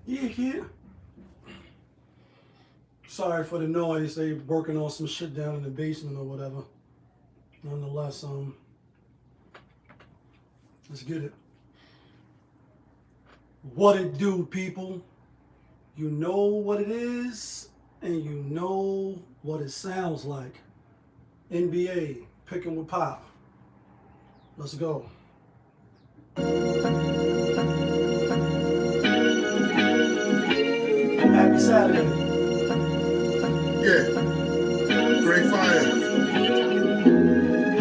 Yeah, kid. Sorry for the noise. They working on some shit down in the basement or whatever. Nonetheless, let's get it. What it do, people? You know what it is, and you know what it sounds like. NBA picking with Pop. Let's go. Happy Saturday. Yeah, great fire.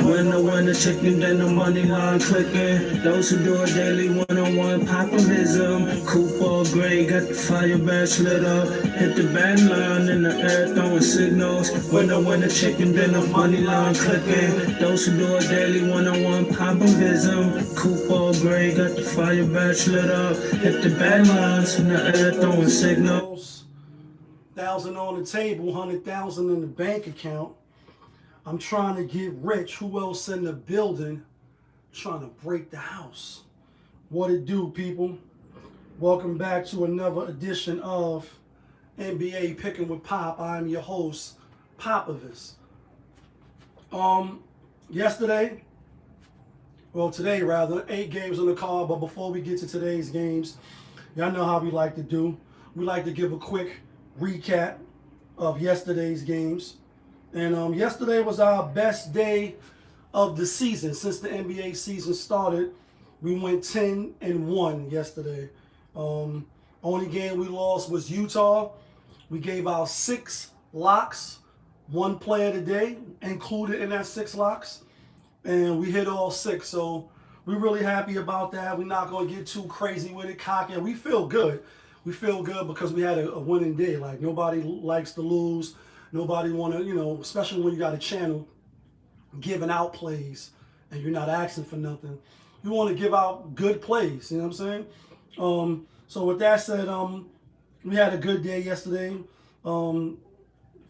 When I win the chicken, then the money line clicking. Those who do it daily, one-on-one populism. Coupe all gray, got the fire badge lit up. Hit the band line in the air, throwing signals. When I win the chicken, then the money line clicking. Those who do it daily, one-on-one populism. Coupe all gray, got the fire badge lit up. Hit the band lines in the air, throwing signals. 1,000 on the table, 100,000 in the bank account. I'm trying to get rich. Who else in the building? Trying to break the house. What it do, people? Welcome back to another edition of NBA Picking with Pop. I'm your host, Popovich. Yesterday, well today rather, 8 games on the card, but before we get to today's games, y'all know how we like to do. We like to give a quick recap of yesterday's games. And yesterday was our best day of the season. Since the NBA season started, we went 10-1 yesterday. Only game we lost was Utah. We gave out 6 locks, 1 player today included in that 6 locks. And we hit all 6. So we're really happy about that. We're not going to get too crazy with it, cocky. We feel good. We feel good because we had a winning day. Like, nobody likes to lose. Nobody want to, especially when you got a channel giving out plays and you're not asking for nothing. You want to give out good plays, you know what I'm saying? So with that said, we had a good day yesterday.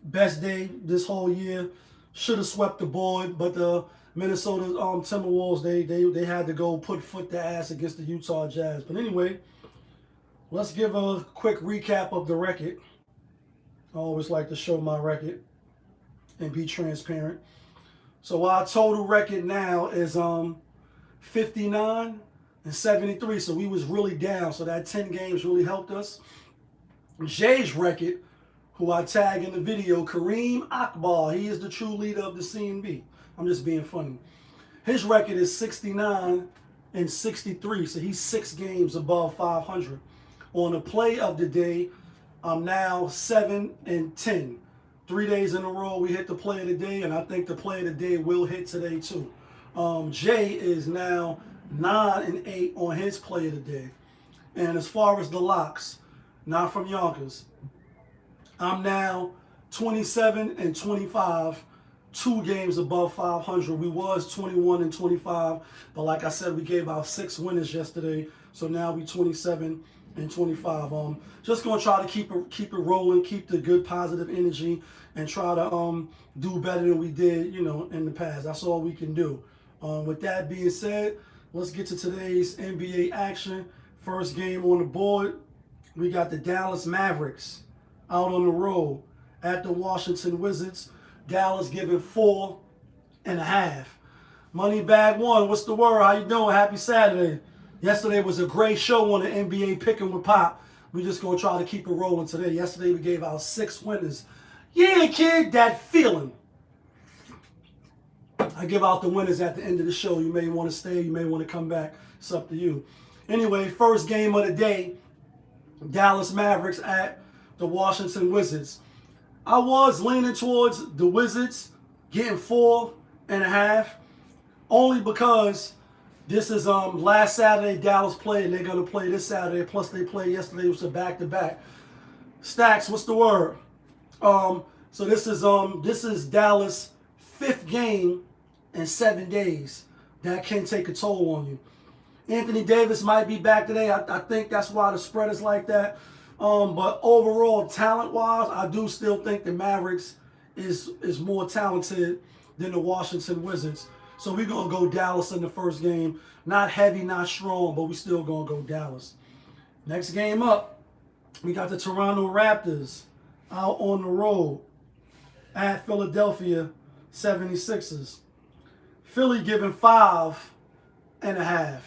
Best day this whole year. Should have swept the board, but the Minnesota Timberwolves, they had to go put foot to ass against the Utah Jazz. But anyway, let's give a quick recap of the record. I always like to show my record and be transparent. So our total record now is 59-73. So we was really down. So that 10 games really helped us. JaY's record, who I tag in the video, Kareem Akbar, he is the true leader of the CNB. I'm just being funny. His record is 69-63. So he's 6 games above 500. On the play of the day, I'm now 7-10. 3 days in a row we hit the play of the day, and I think the play of the day will hit today too. JaY is now 9-8 on his play of the day. And as far as the locks, not from Yonkers, I'm now 27-25, 2 games above 500. We was 21-25, but like I said, we gave out 6 winners yesterday, so now we 27-25. Just gonna try to keep it rolling, keep the good positive energy, and try to do better than we did, in the past. That's all we can do. With that being said, let's get to today's NBA action. First game on the board, we got the Dallas Mavericks out on the road at the Washington Wizards. Dallas giving 4.5. Money bag one. What's the word? How you doing? Happy Saturday. Yesterday was a great show on the NBA Picking with Pop. We just going to try to keep it rolling today. Yesterday we gave out 6 winners. Yeah, kid, that feeling. I give out the winners at the end of the show. You may want to stay. You may want to come back. It's up to you. Anyway, first game of the day, Dallas Mavericks at the Washington Wizards. I was leaning towards the Wizards getting 4.5, only because this is last Saturday Dallas played, and they're gonna play this Saturday. Plus they played yesterday, which was a back-to-back. Stacks, what's the word? So this is Dallas' 5th game in 7 days. That can take a toll on you. Anthony Davis might be back today. I think that's why the spread is like that. But overall, talent-wise, I do still think the Mavericks is more talented than the Washington Wizards. So we're going to go Dallas in the first game. Not heavy, not strong, but we still going to go Dallas. Next game up, We got the Toronto Raptors out on the road at Philadelphia 76ers. Philly giving 5.5.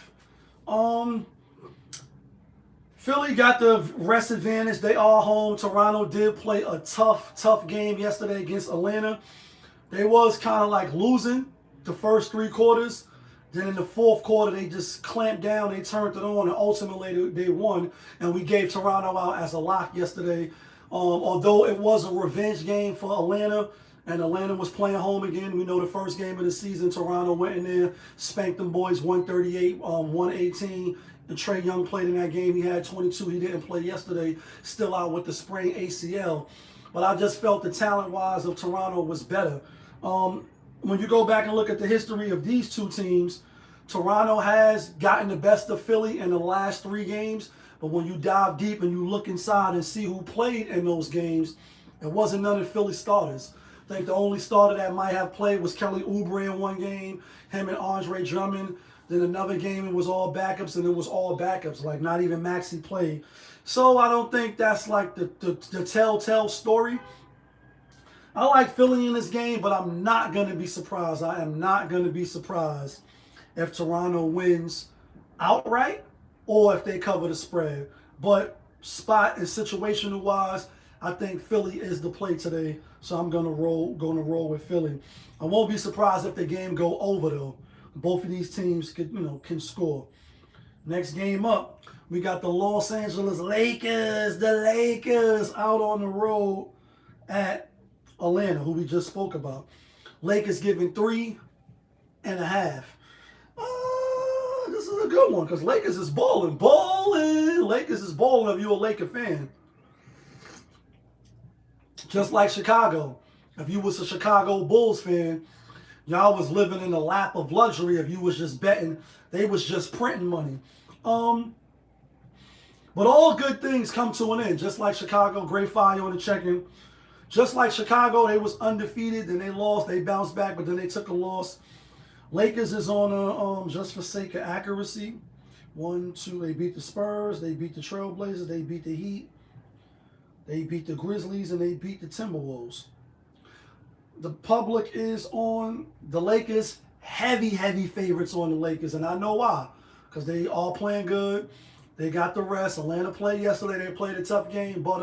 Philly got the rest advantage. They are home. Toronto did play a tough game yesterday against Atlanta. They was kind of like losing the first 3 quarters. Then in the 4th quarter, they just clamped down. They turned it on, and ultimately they won. And we gave Toronto out as a lock yesterday. Although it was a revenge game for Atlanta, and Atlanta was playing home again. We know the first game of the season, Toronto went in there, spanked them boys 138, 118. And Trae Young played in that game. He had 22. He didn't play yesterday, still out with the sprained ACL. But I just felt the talent-wise of Toronto was better. When you go back and look at the history of these two teams, Toronto has gotten the best of Philly in the last 3 games. But when you dive deep and you look inside and see who played in those games, it wasn't none of Philly starters. I think the only starter that might have played was Kelly Oubre in one game, him and Andre Drummond. Then another game, it was all backups, and it was all backups. Like, not even Maxey played. So I don't think that's like the telltale story. I like Philly in this game, but I'm not going to be surprised. I am not going to be surprised if Toronto wins outright or if they cover the spread. But spot and situational wise, I think Philly is the play today. So I'm going to roll with Philly. I won't be surprised if the game go over though. Both of these teams can score. Next game up, we got the Los Angeles Lakers. The Lakers out on the road at Atlanta, who we just spoke about. Lakers giving 3.5. This is a good one because Lakers is balling. Lakers is balling if you're a Laker fan. Just like Chicago. If you was a Chicago Bulls fan, y'all was living in a lap of luxury if you was just betting. They was just printing money. But all good things come to an end. Just like Chicago, great fire on the check-in. Just like Chicago, they was undefeated, then they lost. They bounced back, but then they took a loss. Lakers is on a, just for sake of accuracy. 1, 2, they beat the Spurs. They beat the Trailblazers. They beat the Heat. They beat the Grizzlies, and they beat the Timberwolves. The public is on the Lakers. Heavy favorites on the Lakers, and I know why. Because they all playing good. They got the rest. Atlanta played yesterday. They played a tough game, but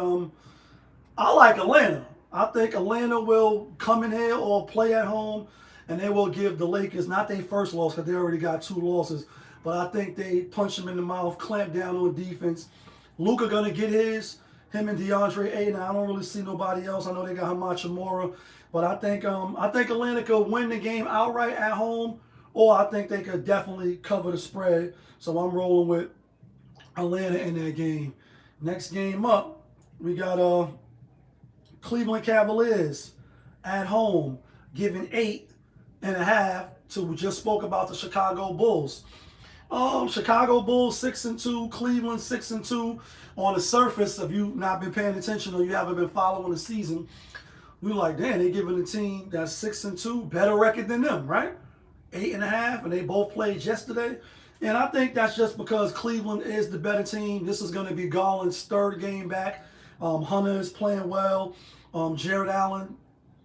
I like Atlanta. I think Atlanta will come in here or play at home, and they will give the Lakers not their first loss because they already got 2 losses, but I think they punch them in the mouth, clamp down on defense. Luka gonna get his. Him and DeAndre Ayton. I don't really see nobody else. I know they got Hachimura. But I think Atlanta could win the game outright at home, or I think they could definitely cover the spread. So I'm rolling with Atlanta in that game. Next game up, we got Cleveland Cavaliers at home, giving 8.5 to, we just spoke about the Chicago Bulls. Chicago Bulls 6-2, Cleveland 6-2. On the surface, if you've not been paying attention or you haven't been following the season, we like, damn, they giving a team that's 6-2 better record than them, right? 8.5, and they both played yesterday. And I think that's just because Cleveland is the better team. This is going to be Garland's 3rd game back. Hunter is playing well. Jared Allen,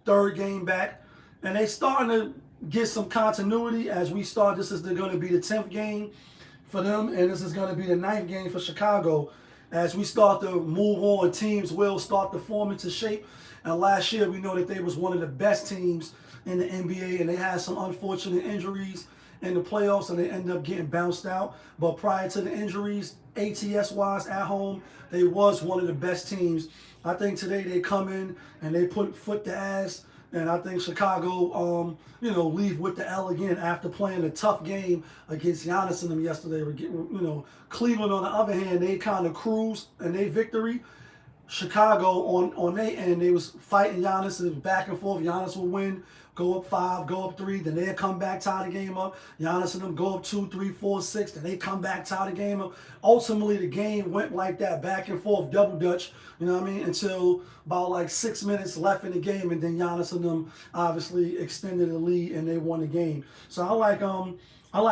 3rd game back. And they starting to get some continuity as we start. This is going to be the 10th game for them, and this is going to be the 9th game for Chicago. As we start to move on, teams will start to form into shape. And last year, we know that they was one of the best teams in the NBA, and they had some unfortunate injuries in the playoffs, and they ended up getting bounced out. But prior to the injuries, ATS-wise at home, they was one of the best teams. I think today they come in and they put foot to ass, and I think Chicago, leave with the L again after playing a tough game against Giannis and them yesterday. Cleveland, on the other hand, they kind of cruised in their victory. Chicago, on their end, they was fighting Giannis and back and forth. Giannis will win, go up 5, go up 3, then they'll come back, tie the game up. Giannis and them go up 2, 3, 4, 6, then they come back, tie the game up. Ultimately, the game went like that, back and forth, double dutch, until about like 6 minutes left in the game, and then Giannis and them obviously extended the lead and they won the game. So I like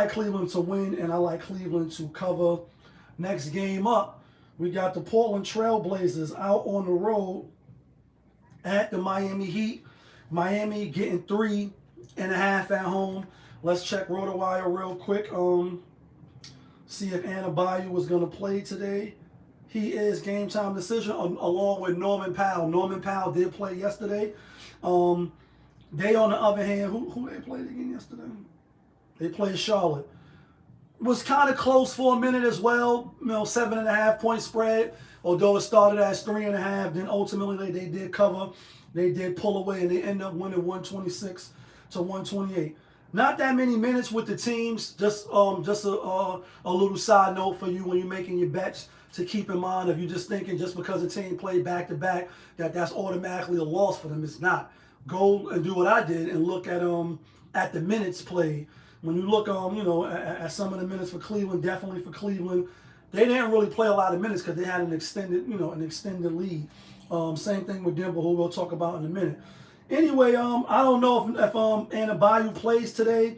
Cleveland to win, and I like Cleveland to cover. Next game up, We got the Portland Trail Blazers out on the road at the Miami Heat. Miami getting 3.5 at home. Let's check RotoWire real quick. See if Adebayo was going to play today. He is game time decision along with Norman Powell. Norman Powell did play yesterday. They, on the other hand, who they played again yesterday? They played Charlotte. Was kind of close for a minute as well. 7.5 point spread. Although it started as 3.5, then ultimately they did cover. They did pull away, and they end up winning 126 to 128. Not that many minutes with the teams. Just a little side note for you when you're making your bets to keep in mind. If you're just thinking just because a team played back to back that's automatically a loss for them, it's not. Go and do what I did and look at the minutes played. When you look at some of the minutes for Cleveland, definitely for Cleveland, they didn't really play a lot of minutes because they had an extended lead. Same thing with Denver, who we'll talk about in a minute. Anyway, I don't know if Adebayo plays today.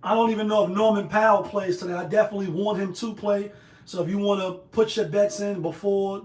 I don't even know if Norman Powell plays today. I definitely want him to play. So if you want to put your bets in before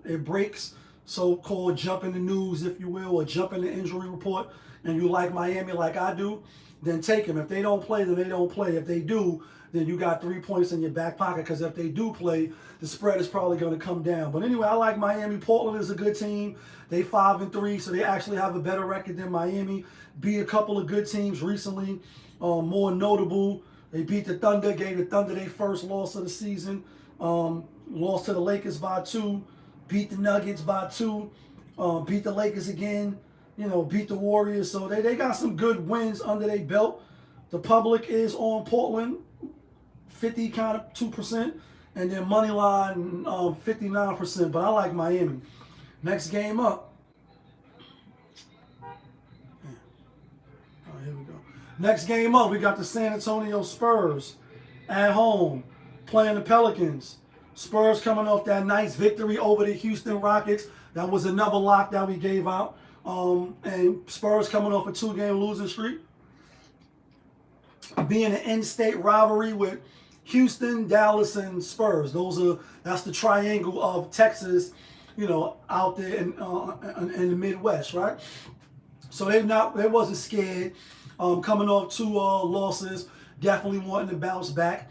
it breaks, so-called jump in the news, if you will, or jump in the injury report, and you like Miami like I do, then take them. If they don't play, then they don't play. If they do, then you got 3 points in your back pocket, because if they do play, the spread is probably going to come down. But anyway, I like Miami. Portland is a good team. They 5-3, so they actually have a better record than Miami. Beat a couple of good teams recently. More notable, they beat the Thunder, gave the Thunder their first loss of the season. Lost to the Lakers by 2. Beat the Nuggets by 2. Beat the Lakers again. Beat the Warriors. So they got some good wins under their belt. The public is on Portland, 2%, and then money line 59%. But I like Miami. Next game up. Here we go. Next game up, we got the San Antonio Spurs at home playing the Pelicans. Spurs coming off that nice victory over the Houston Rockets. That was another lock that we gave out. And Spurs coming off a 2-game losing streak. Being an in-state rivalry with Houston, Dallas, and Spurs. That's the triangle of Texas, out there in the Midwest, right? So they wasn't scared. Coming off 2 losses, definitely wanting to bounce back.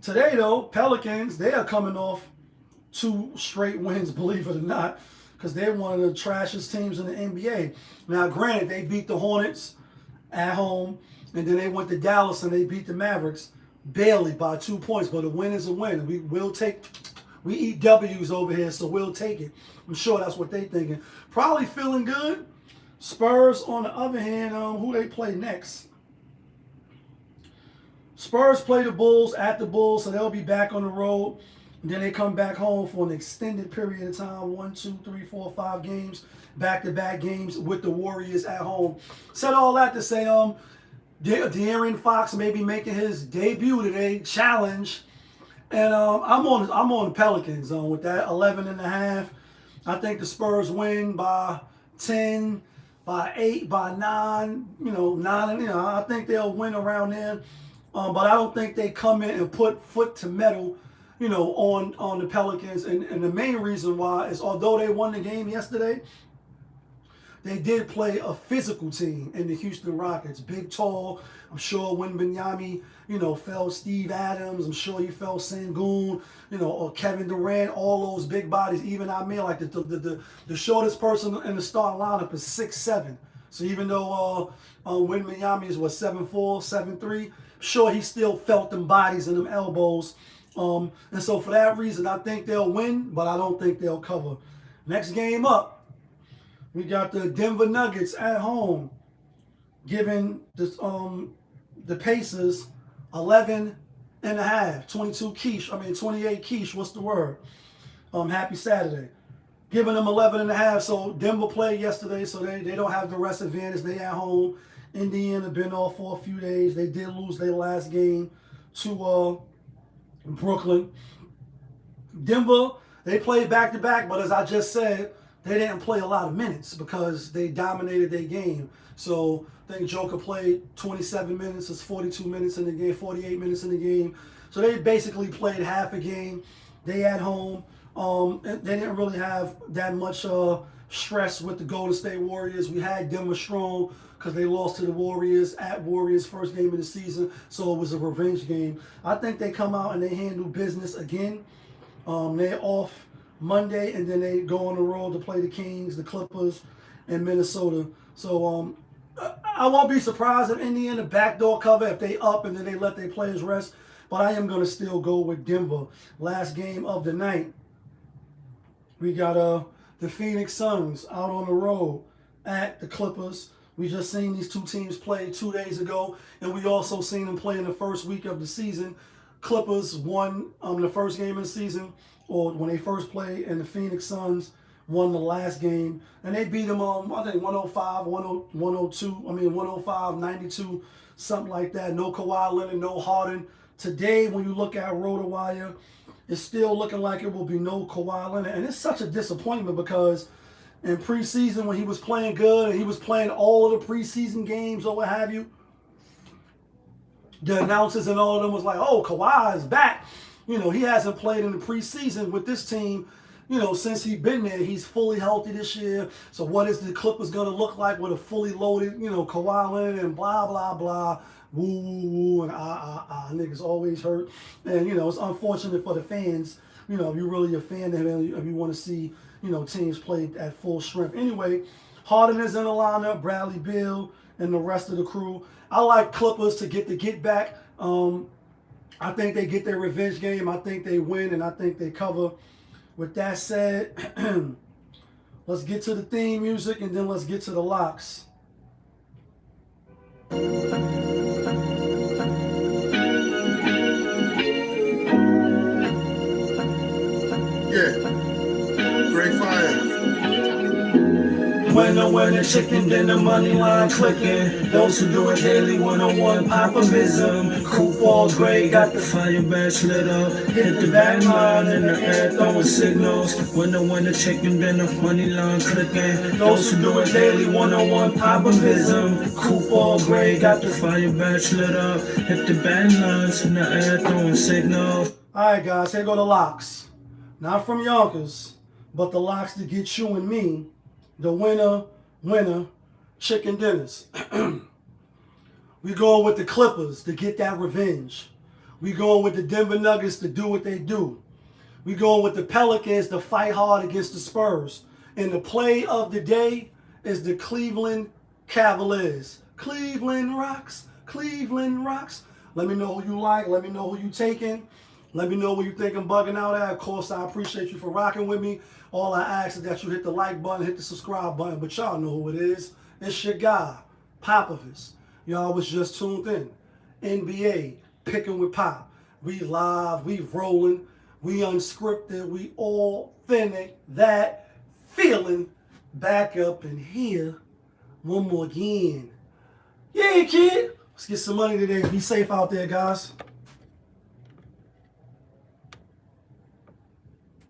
Today though, Pelicans, they are coming off 2 straight wins, believe it or not, because they're one of the trashiest teams in the NBA. Now, granted, they beat the Hornets at home, and then they went to Dallas and they beat the Mavericks barely by 2 points. But a win is a win. We eat W's over here, so we'll take it. I'm sure that's what they're thinking. Probably feeling good. Spurs, on the other hand, who they play next? Spurs play the Bulls at the Bulls, so they'll be back on the road. And then they come back home for an extended period of time, 1, 2, 3, 4, 5 games, back-to-back games with the Warriors at home. Said all that to say, De'Aaron Fox may be making his debut today, challenge. And I'm on the Pelicans with that 11.5. I think the Spurs win by 10, by 8, by 9. 9. I think they'll win around there. But I don't think they come in and put foot to metal, on the Pelicans. And the main reason why is, although they won the game yesterday, they did play a physical team in the Houston Rockets. Big, tall. I'm sure when Miami, fell Steve Adams, I'm sure he fell Sengun, or Kevin Durant, all those big bodies. Even like the shortest person in the starting lineup is 6'7". So even though when Miami is 7'4", 7'3", sure he still felt them bodies and them elbows. And so for that reason, I think they'll win, but I don't think they'll cover. Next game up, we got the Denver Nuggets at home, giving the Pacers 11.5, 28 quiche. What's the word? Happy Saturday. Giving them 11.5. So Denver played yesterday, so they don't have the rest advantage. They at home. Indiana been off for a few days. They did lose their last game to Brooklyn. Denver, they played back-to-back, but as I just said, they didn't play a lot of minutes because they dominated their game. So I think Joker played 27 minutes. It's 42 minutes in the game, 48 minutes in the game. So they basically played half a game. They at home. They didn't really have that much stress with the Golden State Warriors. We had Denver strong because they lost to the Warriors at Warriors first game of the season, so it was a revenge game. I think they come out and they handle business again. They're off Monday, and then they go on the road to play the Kings, the Clippers, and Minnesota. So I won't be surprised if Indiana backdoor cover if they up and then they let their players rest. But I am going to still go with Denver. Last game of the night, we got the Phoenix Suns out on the road at the Clippers. We just seen these two teams play 2 days ago, and we also seen them play in the first week of the season. Clippers won the first game of the season, or when they first played, and the Phoenix Suns won the last game. And they beat them, I think 105, 102, 105, 92, something like that. No Kawhi Leonard, no Harden. Today, when you look at RotoWire, it's still looking like it will be no Kawhi Leonard. And it's such a disappointment because in preseason, when he was playing good and he was playing all of the preseason games or what have you, the announcers and all of them was like, oh, Kawhi is back. You know, he hasn't played in the preseason with this team, you know, since he's been there. He's fully healthy this year. So what is the Clippers going to look like with a fully loaded, you know, Kawhi Leonard and blah, blah, blah. Woo, woo, woo, and niggas always hurt. And, you know, it's unfortunate for the fans. You know, if you're really a fan of him, if you want to see, you know, teams play at full strength. Anyway, Harden is in the lineup, Bradley Beal, and the rest of the crew. I like Clippers to get the get back. I think they get their revenge game. I think they win, and I think they cover. With that said, let's get to the theme music, and then let's get to the locks. Yeah. Great fire. When I win the chicken, then the money line clicking. Those who do it daily, one-on-one popovism. Coupe all gray, got the fire badge lit up. Hit the back line in the air, throwing signals. When I win the chicken, then the money line clicking. Those who do it daily, one-on-one popovism. Coupe all gray, got the fire badge lit up. Hit the back lines in the air, throwing signals. All right, guys, here go the locks. Not from Yonkers, but the locks to get you and me the winner chicken dinners. We going with the Clippers to get that revenge. We going with the Denver Nuggets to do what they do. We going with the Pelicans to fight hard against the Spurs. And the play of the day is the Cleveland Cavaliers. Cleveland rocks. Cleveland rocks. Let me know who you like. Let me know who you taking. Let me know what you think I'm bugging out at. Of course, I appreciate you for rocking with me. All I ask is that you hit the like button, hit the subscribe button. But y'all know who it is. It's your guy, Popovich. Y'all was just tuned in. NBA, picking with Pop. We live, we rolling, we unscripted, we authentic. That feeling back up in here. One more again. Yeah, kid. Let's get some money today. Be safe out there, guys.